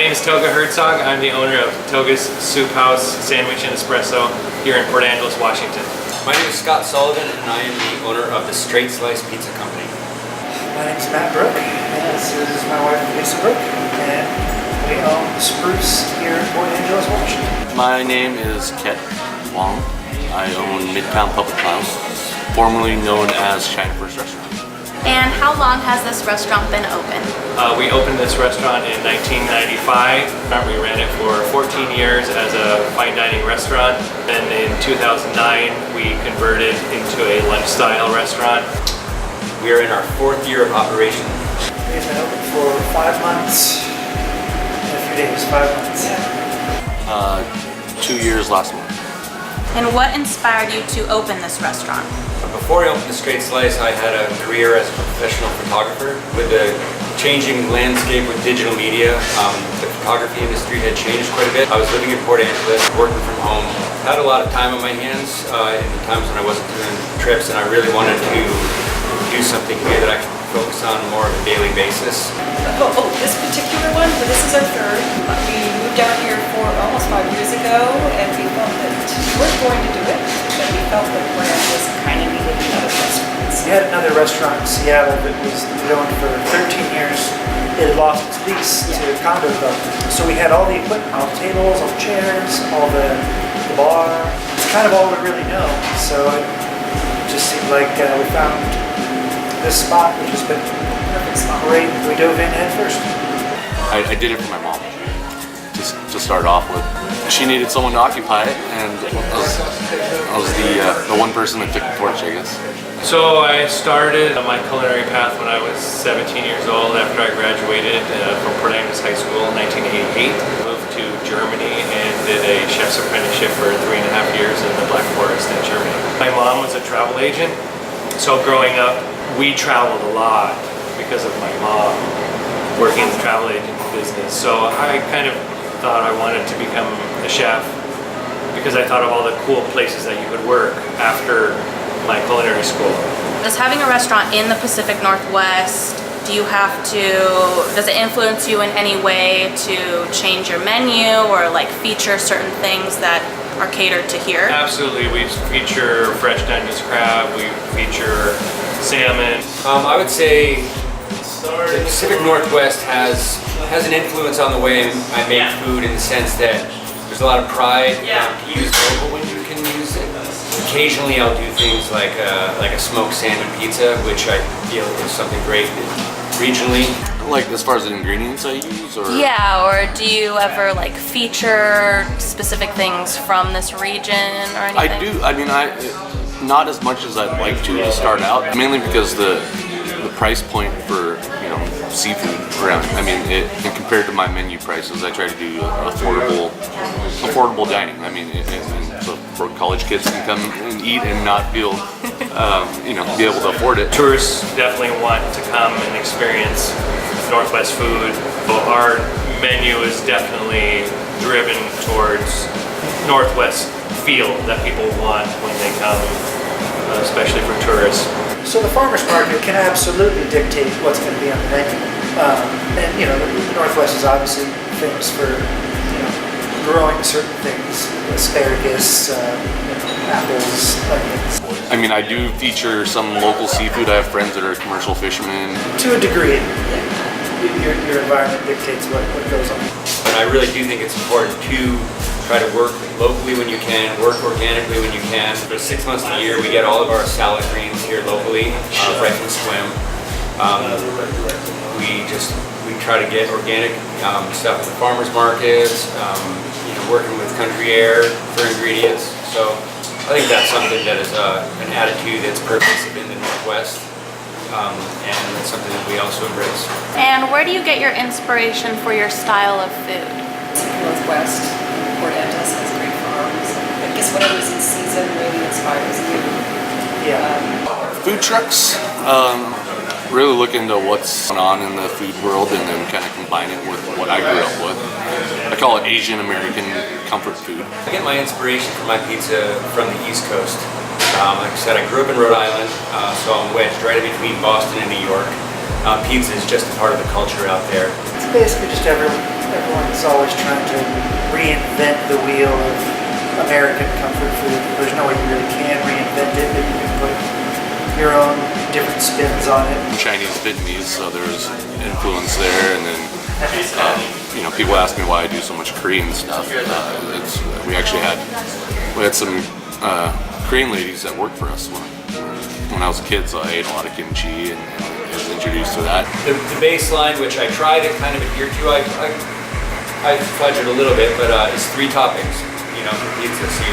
name is Toga Hertzog. I'm the owner of Toga's Soup House Sandwich and Espresso here in Port Angeles, Washington. My name is Sullivan, and I am the owner of the Strait Pizza Company. My name is Brooke, and this is my wife Lisa Brooke, and we own Spruce here in Port Angeles, Washington. My name is Voang. I own Midtown Public House, formerly known as China First Restaurant. And how long has this restaurant been open? We opened this restaurant in 1995. We ran it for 14 years as a fine dining restaurant. Then in 2009, we converted into a lunch-style restaurant. We are in our 4th year of operation. We've been open for 5 months, in a few days, 5 months. 2 years last month. And what inspired you to open this restaurant? Before I opened the Strait Slice, I had a career as a professional photographer. With the changing landscape with digital media, the photography industry had changed quite a bit. I was living in Port Angeles, working from home. I had a lot of time on my hands in the times when I wasn't doing trips, and I really wanted to do something here that I could focus on more of a daily basis. This particular one, well, this is our 3rd. We moved out here for almost 5 years ago, and we felt that we weren't going to do it, but we felt that Port Angeles kind of needed another restaurant. We had another restaurant in Seattle that was owned for 13 years. It had lost its lease to condo development. So we had all the equipment, all the tables, all the chairs, all the bar. It's kind of all we really know. So it just seemed like we found this spot, which has been great. We dove in head first. I did it for my mom, just to start off with. She needed someone to occupy it, and I was the one person that took the torch, I guess. So I started my culinary path when I was 17 years old after I graduated from Port Angeles High School in 1988. I moved to Germany and did a chef's apprenticeship for 3.5 years in the Black Forest in Germany. My mom was a travel agent, so growing up we traveled a lot because of my mom working in the travel agent business. So I kind of thought I wanted to become a chef because I thought of all the cool places that you could work after my culinary school. Does having a restaurant in the Pacific Northwest, does it influence you in any way to change your menu or like feature certain things that are catered to here? Absolutely, we feature fresh Dungeness crab, we feature salmon. I would say the Pacific Northwest has an influence on the way I make food, in the sense that there's a lot of pride to use local when you can use it. Occasionally I'll do things like a smoked salmon pizza, which I feel is something great regionally. Like as far as the ingredients I use, or? Yeah, or do you ever like feature specific things from this region or anything? I do. I mean, not as much as I'd like to start out, mainly because the price point for seafood around. I mean, and compared to my menu prices, I try to do affordable dining. I mean, so for college kids can come and eat and not feel, be able to afford it. Tourists definitely want to come and experience Northwest food. Our menu is definitely driven towards Northwest feel that people want when they come, especially for tourists. So the farmer's market can absolutely dictate what's going to be on the menu. And the Northwest is obviously famous for growing certain things, asparagus, apples, onions. I mean, I do feature some local seafood. I have friends that are commercial fishermen. To a degree, your environment dictates what goes on. But I really do think it's important to try to work locally when you can, work organically when you can. For 6 months of the year, we get all of our salad greens here locally, right from Swim. We try to get organic stuff at the farmers markets, working with country air for ingredients. So I think that's something that is an attitude that's pervasive in the Northwest, and it's something that we also embrace. And where do you get your inspiration for your style of food? Northwest, Port Angeles has great farms. I guess whatever's in season really inspires you. Food trucks. Really look into what's going on in the food world and then kind of combine it with what I grew up with. I call it Asian American comfort food. I get my inspiration for my pizza from the East Coast. Like I said, I grew up in Rhode Island, so I'm wedged right in between Boston and New York. Pizza is just a part of the culture out there. It's basically just everyone Everyone's always trying to reinvent the wheel of American comfort food. There's no way you really can reinvent it, but you can put your own different spins on it. Chinese, Vietnamese, so there's influence there, and then people ask me why I do so much Korean stuff. We had some Korean ladies that worked for us when I was a kid, so I ate a lot of kimchi and was introduced to that. The baseline, which I try to kind of adhere to, I fudge it a little bit, but it's 3 toppings, for pizza, so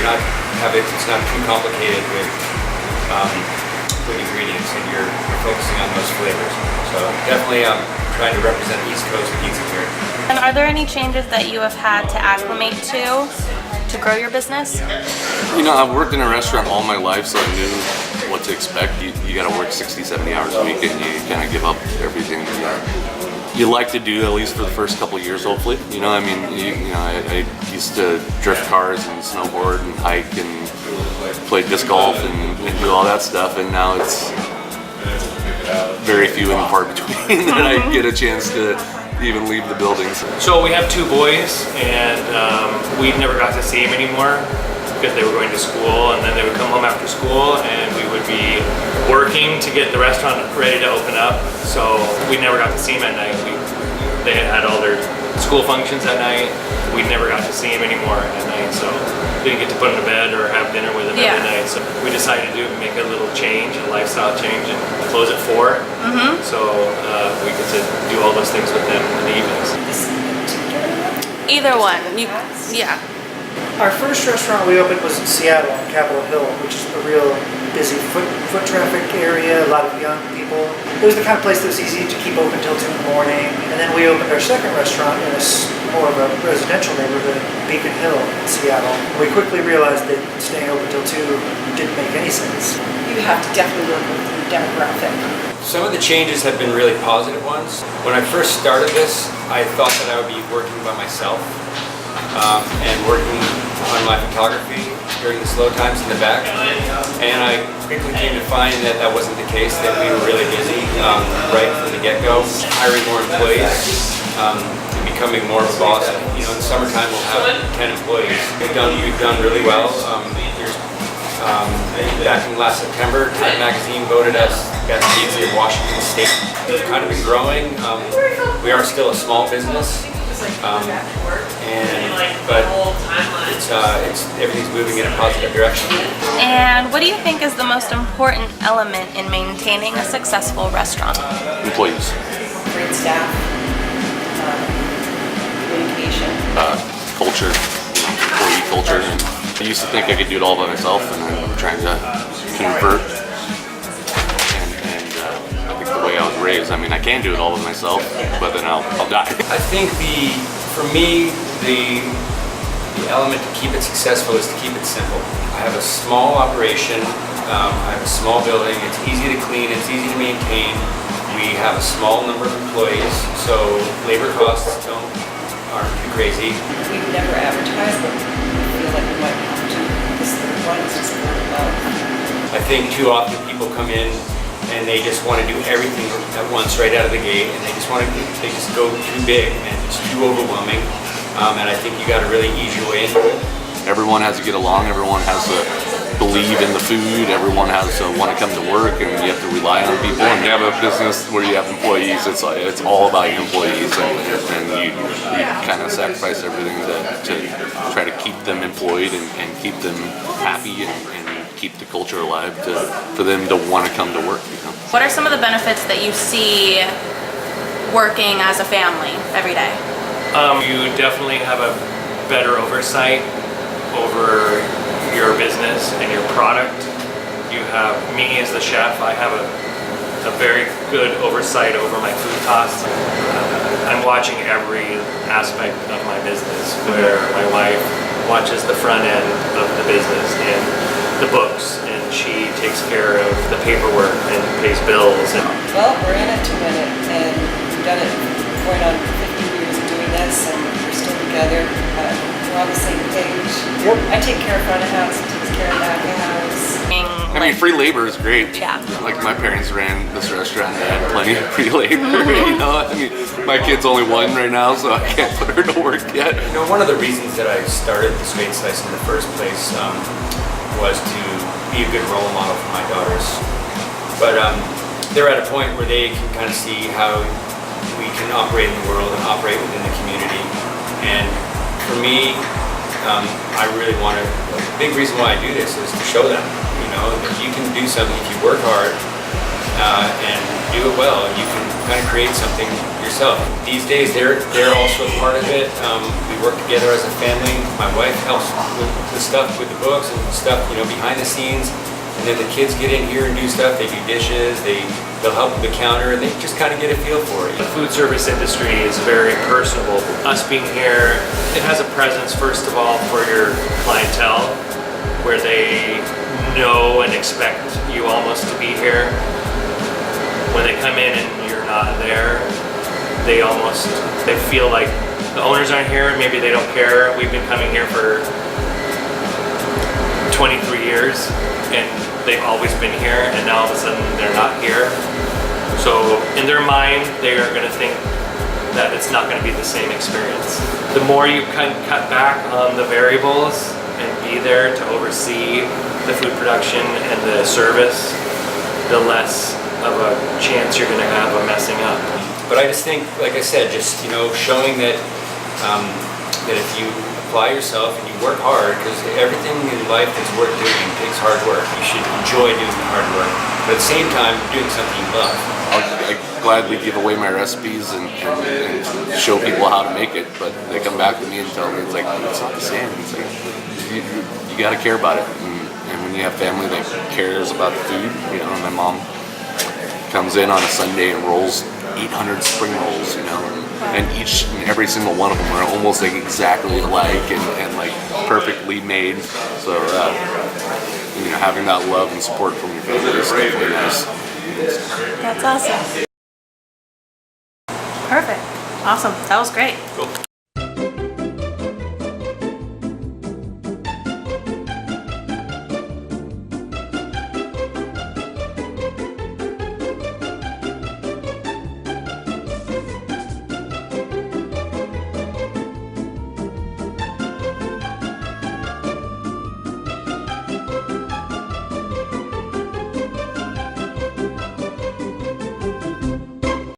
it's not too complicated with ingredients, and you're focusing on those flavors. So definitely I'm trying to represent East Coast pizza here. And are there any changes that you have had to acclimate to grow your business? I've worked in a restaurant all my life, so I knew what to expect. You got to work 60, 70 hours a week, and you kind of give up everything you like to do, at least for the first couple of years, hopefully. I used to drift cars and snowboard and hike and play disc golf and do all that stuff, and now it's very few and far between that I get a chance to even leave the buildings. So we have 2 boys, and we never got to see them anymore because they were going to school, and then they would come home after school, and we would be working to get the restaurant ready to open up. So we never got to see them at night. They had all their school functions at night. We never got to see them anymore at night, so didn't get to put them to bed or have dinner with them every night. So we decided to make a little change, a lifestyle change, and close at 4. So we get to do all those things with them in the evenings. Either one. Yeah. Our first restaurant we opened was in Seattle on Capitol Hill, which is a real busy foot traffic area, a lot of young people. It was the kind of place that was easy to keep open till 2 in the morning. And then we opened our second restaurant in more of a residential neighborhood, Beacon Hill in Seattle. We quickly realized that staying open till 2 didn't make any sense. You have to definitely work with your demographic. Some of the changes have been really positive ones. When I first started this, I thought that I would be working by myself and working on my photography during the slow times in the back. And I quickly came to find that that wasn't the case, that we were really busy right from the get-go, hiring more employees, and becoming more of a boss. In the summertime we'll have 10 employees. We've done really well. Back in last September, Time Magazine voted us Best Pizza in Washington State. We've kind of been growing. We are still a small business, but everything's moving in a positive direction. And what do you think is the most important element in maintaining a successful restaurant? Employees. Great staff, communication. Culture, employee culture. And I used to think I could do it all by myself, and I'm trying to convert. And I think the way I was raised, I can do it all by myself, but then I'll die. I think for me, the element to keep it successful is to keep it simple. I have a small operation, I have a small building, it's easy to clean, it's easy to maintain. We have a small number of employees, so labor costs aren't too crazy. We've never advertised, but we feel like we might have to. This one is just I think too often people come in and they just want to do everything at once right out of the gate, and they just go too big and it's too overwhelming. And I think you got to really ease your way into it. Everyone has to get along, everyone has to believe in the food, everyone has to want to come to work, and you have to rely on people. And you have a business where you have employees, it's all about your employees, and you kind of sacrifice everything to try to keep them employed and keep them happy and keep the culture alive for them to want to come to work. What are some of the benefits that you see working as a family every day? You definitely have a better oversight over your business and your product. You have me as the chef. I have a very good oversight over my food costs. I'm watching every aspect of my business, where my wife watches the front end of the business and the books, and she takes care of the paperwork and pays bills. Well, we're in it to win it, and we've done it going on 50 years of doing this, and we're still together. We're on the same page. Yep. I take care of front of house, he takes care of back of house. Like I mean, free labor is great. Yeah. Like my parents ran this restaurant and they had plenty of free labor, you know? I mean, my kid's only 1 right now, so I can't put her to work yet. You know, one of the reasons that I started the Straight Slice in the first place was to be a good role model for my daughters. But they're at a point where they can kind of see how we can operate in the world and operate within the community. And for me, I really want to, a big reason why I do this is to show them, you know, that you can do something if you work hard and do it well. You can kind of create something yourself. These days, they're also a part of it. We work together as a family. My wife helps with the stuff, with the books and stuff, you know, behind the scenes. And then the kids get in here and do stuff. They do dishes. They'll help with the counter. They just kind of get a feel for it. The food service industry is very personable. Us being here, it has a presence, first of all, for your clientele, where they know and expect you almost to be here. When they come in and you're not there, they feel like the owners aren't here, maybe they don't care. We've been coming here for 23 years and they've always been here, and now all of a sudden they're not here. So in their mind, they are going to think that it's not going to be the same experience. The more you can cut back on the variables and be there to oversee the food production and the service, the less of a chance you're going to have of messing up. But I just think, like I said, just, you know, showing that that if you apply yourself and you work hard, because everything in life that's worth doing takes hard work. You should enjoy doing the hard work, but at the same time, doing something you love. I gladly give away my recipes and show people how to make it, but they come back to me and tell me it's like, it's not the same. It's like, you got to care about it. And when you have family that cares about the food, you know, my mom comes in on a Sunday and rolls 800 spring rolls, you know, and each and every single one of them are almost like exactly alike and like perfectly made. So, you know, having that love and support from your family is definitely nice. That's awesome. Perfect. Awesome. That was great. Cool.